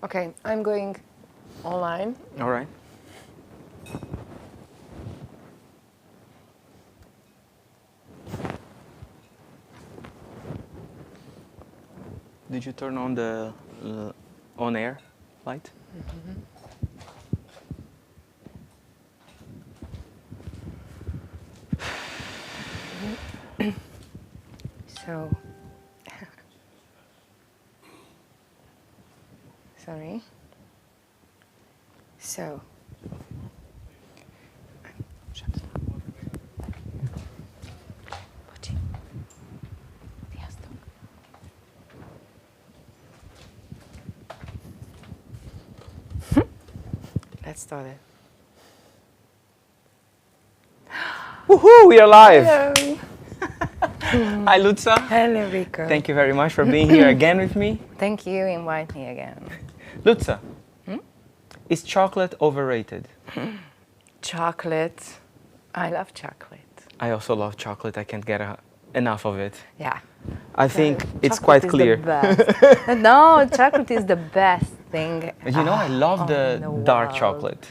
Okay, I'm going online. All right. Did you turn on the on-air light? So, sorry. So, let's start it. Woohoo! We are live. Hello. Hi, Lutza. Hello, Rico. Thank you very much for being here again with me. Thank you. Invite me again. Lutza, is chocolate overrated? Chocolate. I love chocolate. I also love chocolate. I can't get enough of it. Yeah. I think it's Chocolate quite is clear. The best. No, chocolate is the best thing. You know, I love the dark world. chocolate.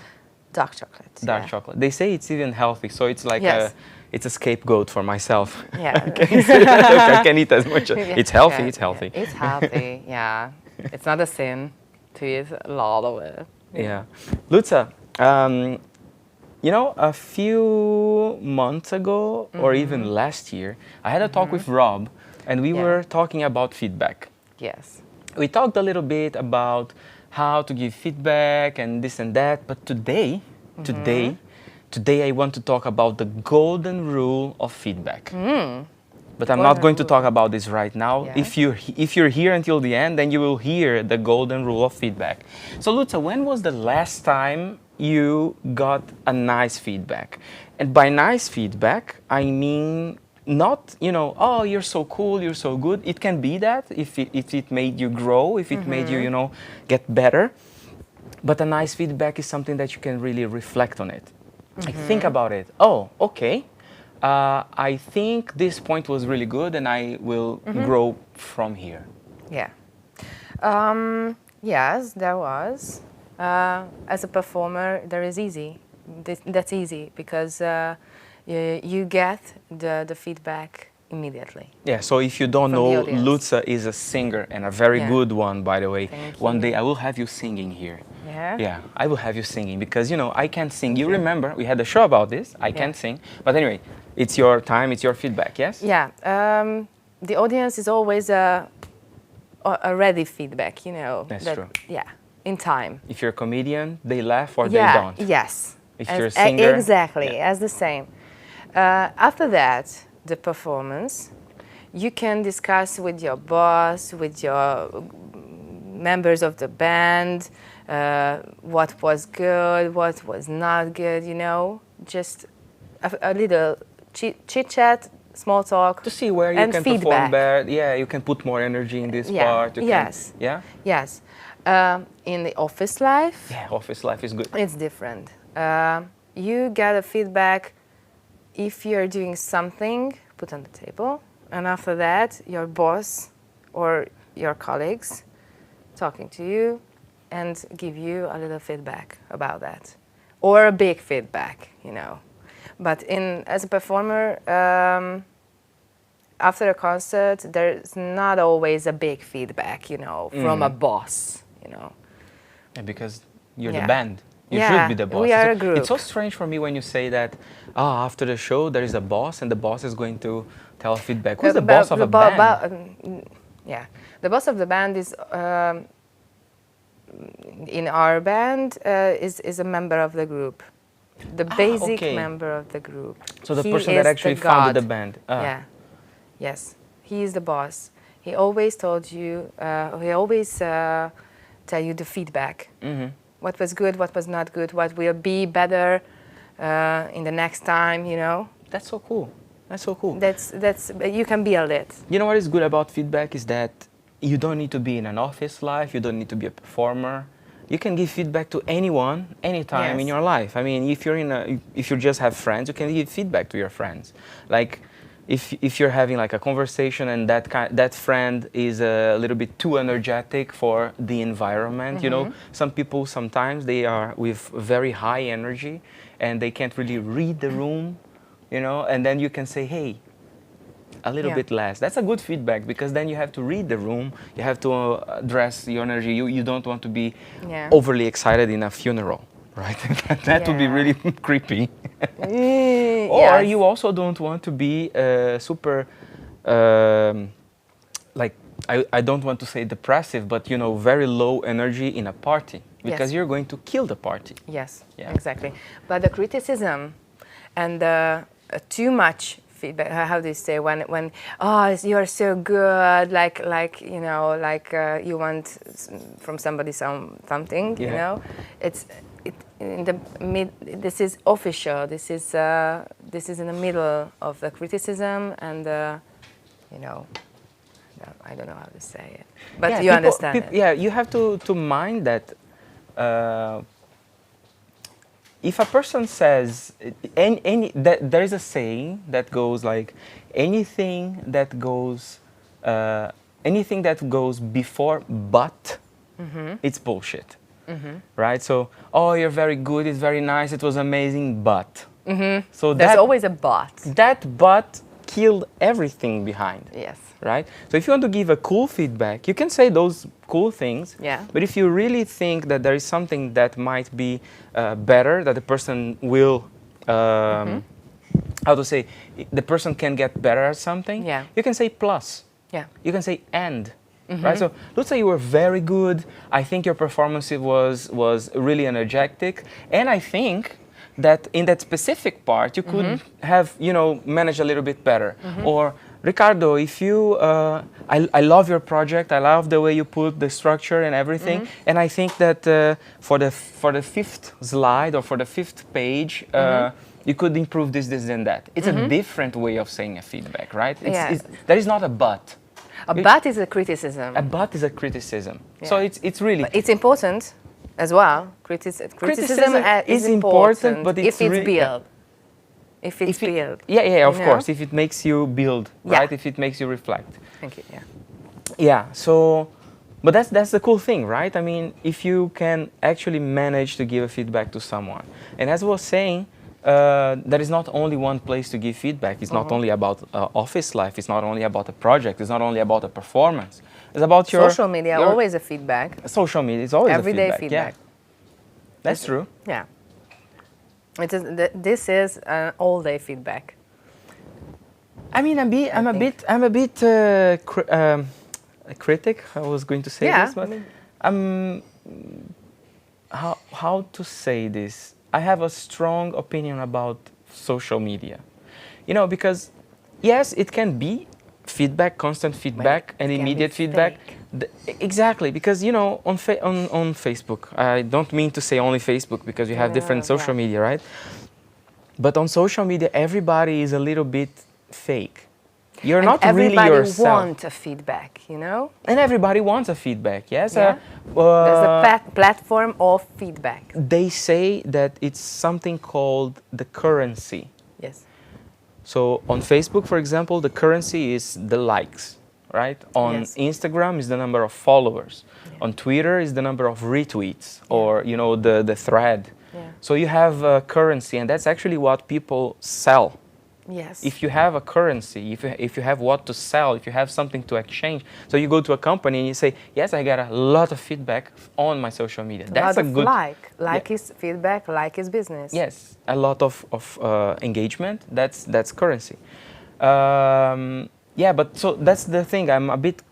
Dark chocolate. Dark chocolate. They say it's even healthy, so it's like Yes. it's a scapegoat for myself. Yeah. I can eat as much. It's healthy. Yeah, It's healthy. yeah. It's healthy. Yeah. It's not a sin to eat a lot of it. Yeah. Lutza, you know, a few months ago or even last year, I had a talk with Rob, and we Yeah. were talking about feedback. Yes. We talked a little bit about how to give feedback and this and that, but today I want to talk about the golden rule of feedback. But I'm not Golden going to rule. talk about this right now. Yeah. If you're here until the end, then you will hear the golden rule of feedback. So Lutza, when was the last time you got a nice feedback? And by nice feedback, I mean not, you know, oh, you're so cool, you're so good. It can be that if it made you grow, if it made you, you know, get better. But a nice feedback is something that you can really reflect on it. Like think about it. Oh, okay. I think this point was really good, and I will grow from here. Yeah. Yes, there was. As a performer, there is easy. That's easy because you get the feedback immediately. Yeah, so if you don't From the know, audience. Lutza is a singer, and a very Yeah. good one, by the way. Thank One you. day I will have you singing here. Yeah? Yeah, I will have you singing because, you know, I can't sing. You remember, we had a show about this. I can't sing. But anyway, it's your time, it's your feedback, yes? Yeah. The audience is always a ready feedback, you know. That's that- true. Yeah, in time. If you're a comedian, they laugh or Yeah, they don't. yes. If you're a singer, exactly, yeah. as the same. After that, the performance, you can discuss with your boss, with your members of the band, what was good, what was not good, you know, just a little chit-chat, small talk, To see where you and can feedback. perform better. Yeah, you can put more energy in this Yeah, part. You yes. Can, yeah? Yes. In the office life, Yeah, office life is good. it's different. You get a feedback if you're doing something, put on the table, and after that, your boss or your colleagues talking to you and give you a little feedback about that, or a big feedback, you know. But as a performer, after a concert, there's not always a big feedback, you know, from a boss, you know. Yeah, because you're Yeah. the band. You Yeah, should be the boss. we are a It's group. so strange for me when you say that, after the show there is a boss and the boss is going to tell feedback. Who's the boss of a band? Yeah, the boss of the band is in our band is a member of the group, the basic okay. member of the group. So the He person that is actually the founded god. the band. Yeah, yes, he is the boss. He always told you. He always tell you the feedback. What was good, what was not good, what will be better in the next time. You know. That's so cool. That's so cool. That's you can build it. You know what is good about feedback is that you don't need to be in an office life. You don't need to be a performer. You can give feedback to anyone, anytime in Yes. your life. I mean, if you just have friends, you can give feedback to your friends. Like, if you're having like a conversation and that friend is a little bit too energetic for the environment, you know, some people sometimes they are with very high energy and they can't really read the room, you know, and then you can say, hey, a little bit less. That's a good feedback, because then you have to read the room, you have to address your energy. You don't want to be overly excited in a funeral, right? That would be really creepy. Or you also don't want to be super, like, I don't want to say depressive, but, you know, very low energy in a party, because you're going to kill the party. Yes, exactly. But the criticism and too much feedback, how do you say, when oh, you're so good, like you know, like you want from somebody something, you know, in the this is official, this is in the middle of the criticism, and you know, I don't know how to say it, but you understand it. Yeah, you have to mind that if a person says that there is a saying that goes like anything that goes before but it's bullshit, right? So, oh, you're very good, it's very nice, it was amazing, but so there's always a but. That but killed everything behind. Yes. Right? So if you want to give a cool feedback, you can say those cool things. Yeah. But if you really think that there is something that might be better, that the person will, how to say, the person can get better at something, you can say plus. Yeah. You can say and. Right? So let's say you were very good. I think your performance was really energetic. And I think that in that specific part, you could have, you know, managed a little bit better. Or, Ricardo, if you, I love your project. I love the way you put the structure and everything. And I think that for the fifth slide or for the fifth page, you could improve this, and that. It's a different way of saying a feedback, right? That is not a but. A but is a criticism. A but is a criticism. So it's really... But it's important as well. Criticism is important, but it's if it's built. If it's built. Yeah, of course. If it makes you build, right? If it makes you reflect. Thank you, Yeah, so... But that's the cool thing, right? I mean, if you can actually manage to give a feedback to someone. And as I was saying, there is not only one place to give feedback. It's not only about office life. It's not only about a project. It's not only about a performance. It's about your... Social media, always a feedback. Social media is always everyday a feedback. Yeah. That's true. Yeah. This is an all-day feedback. I mean, I'm a bit critic. I was going to say this, but how to say this? I have a strong opinion about social media. You know, because yes, it can be feedback, constant feedback, and immediate feedback. Exactly, because you know, on Facebook, I don't mean to say only Facebook, because you have different social media, right? But on social media, everybody is a little bit fake. You're not really yourself. Everybody wants a feedback, you know? And everybody wants a feedback, yes? Yeah. There's a platform of feedback. They say that it's something called the currency. Yes. So on Facebook, for example, the currency is the likes, right? On Instagram is the number of followers. Yeah. On Twitter is the number of retweets, or, you know, the thread. Yeah. So you have a currency, and that's actually what people sell. Yes. If you have a currency, if you have what to sell, if you have something to exchange, so you go to a company and you say, yes, I got a lot of feedback on my social media. That's a good... Like is feedback, like is business. Yes, a lot of engagement, that's currency. Yeah, but so that's the thing. I'm a bit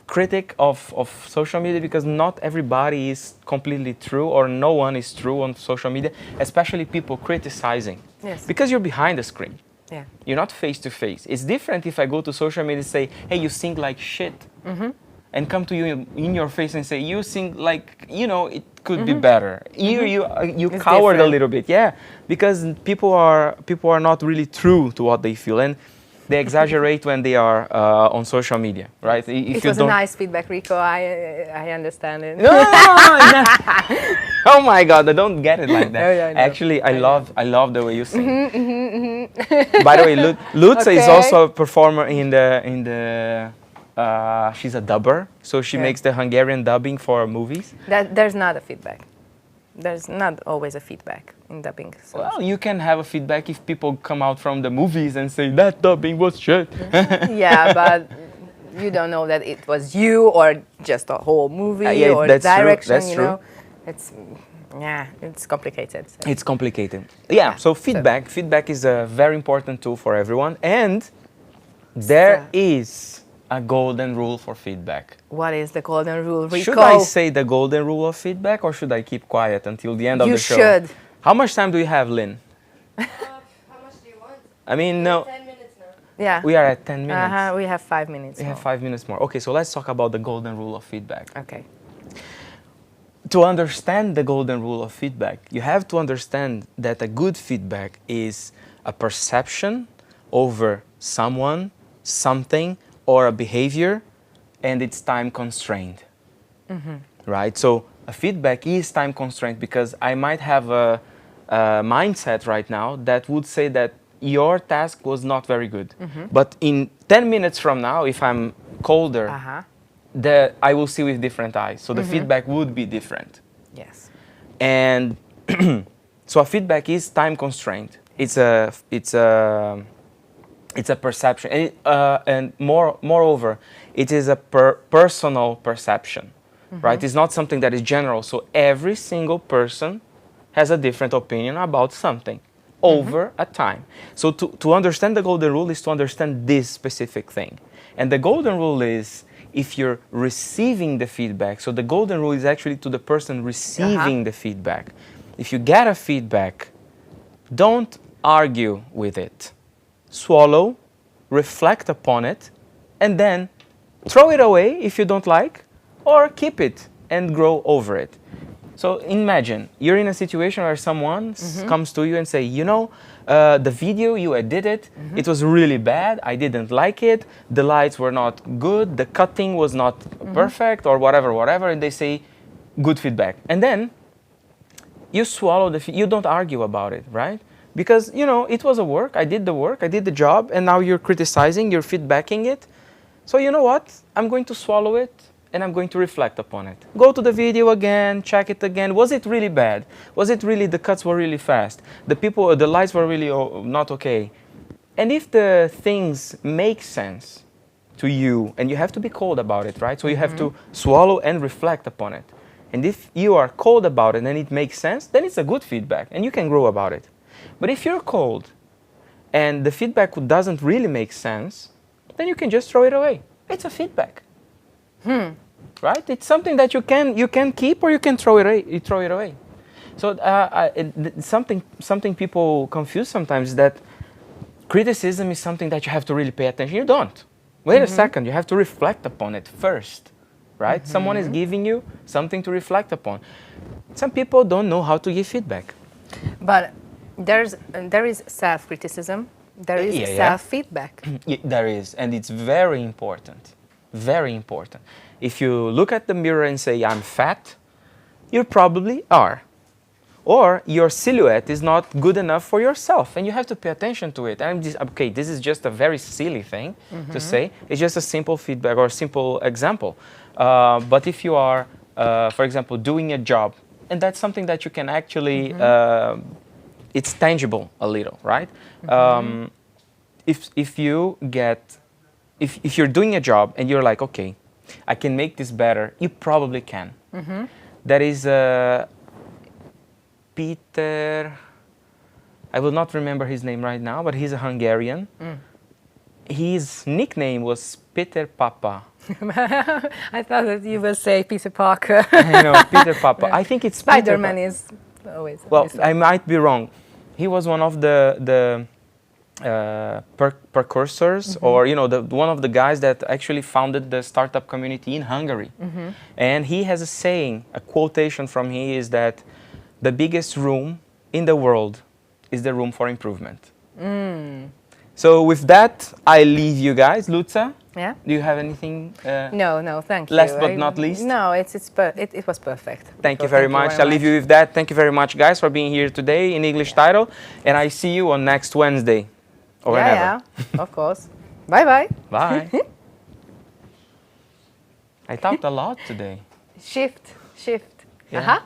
critic of social media, because not everybody is completely true, or no one is true on social media, especially people criticizing. Yes. Because you're behind the screen. Yeah. You're not face to face. It's different if I go to social media and say, hey, you sing like shit. And come to you in your face and say, you sing like, you know, it could be better. You cowered a little bit. Yeah. Because people are not really true to what they feel. And they exaggerate when they are on social media, right? It was a nice feedback, Rico. I understand it. No, oh my God, I don't get it like that. No, no. Actually, I love the way you sing. By the way, Lutza is Okay. also a performer in the. She's a dubber, so she Yeah. makes the Hungarian dubbing for movies. There's not a feedback. There's not always a feedback in dubbing. So. Well, you can have a feedback if people come out from the movies and say that dubbing was shit. Yeah, but you don't know that it was you or just a whole movie Yeah, or that's true, direction. that's you true. know, it's complicated. So. It's complicated. Yeah, so feedback is a very important tool for everyone, and there is a golden rule for feedback. What is the golden rule, Rico? Should I say the golden rule of feedback, or should I keep quiet until the end of the show? You should. How much time do you have, Lynn? How much do you want? I mean, no. 10 minutes now. Yeah. We are at 10 minutes. We have 5 minutes. We have more. 5 minutes more. Okay, so let's talk about the golden rule of feedback. Okay. To understand the golden rule of feedback, you have to understand that a good feedback is a perception over someone, something, or a behavior, and it's time constrained. Right? So a feedback is time constrained because I might have a mindset right now that would say that your task was not very good. But in 10 minutes from now, if I'm colder, I will see with different eyes. So the feedback would be different. Yes. And so a feedback is time constrained. It's a perception, and moreover, it is a personal perception, right? It's not something that is general. So every single person has a different opinion about something over a time. So to understand the golden rule is to understand this specific thing. And the golden rule is if you're receiving the feedback. So the golden rule is actually to the person receiving the feedback. If you get a feedback, don't argue with it. Swallow, reflect upon it, and then throw it away if you don't like, or keep it and grow over it. So imagine you're in a situation where someone comes to you and say, you know, the video you edited, it was really bad. I didn't like it. The lights were not good. The cutting was not perfect, or whatever. And they say, good feedback. And then you swallow you don't argue about it, right? Because, you know, it was a work. I did the job, and now you're criticizing, you're feedbacking it. So you know what? I'm going to swallow it, and I'm going to reflect upon it. Go to the video again, check it again. Was it really bad? Was it really, the cuts were really fast? The lights were really not okay? And if the things make sense to you, and you have to be cold about it, right? So you have to swallow and reflect upon it. And if you are cold about it and it makes sense, then it's a good feedback, and you can grow about it. But if you're cold and the feedback doesn't really make sense, then you can just throw it away. It's a feedback. Right? It's something that you can keep, or you can throw it away. So something people confuse sometimes is that criticism is something that you have to really pay attention. You don't. Wait a second. You have to reflect upon it first. Right? Someone is giving you something to reflect upon. Some people don't know how to give feedback. But there is self-criticism. There is self-feedback. There is, and it's very important. Very important. If you look at the mirror and say, I'm fat, you probably are. Or your silhouette is not good enough for yourself, and you have to pay attention to it. And this is just a very silly thing to say. It's just a simple feedback or a simple example. But if you are, for example, doing a job, and that's something that you can actually, it's tangible a little, right? If you're doing a job and you're like, okay, I can make this better, you probably can. That is Peter, I will not remember his name right now, but he's a Hungarian. His nickname was Peter Papa. I thought that you would say Peter Parker. I know, Peter Papa. I think it's Spider-Man is always. Well, I might be wrong. He was one of the precursors, or one of the guys that actually founded the startup community in Hungary. And he has a saying, a quotation from him is that the biggest room in the world is the room for improvement. So with that, I leave you guys. Luca, Yeah. do you have anything? No, thank you. Last but not least? No, it was perfect. Thank you So very much. I'll leave you with that. Thank you very much, guys, for being here today in English Title. And I see you on next Wednesday. Or whenever. Yeah, of course. Bye bye. Bye. I talked a lot today. Shift. Yeah. Aha.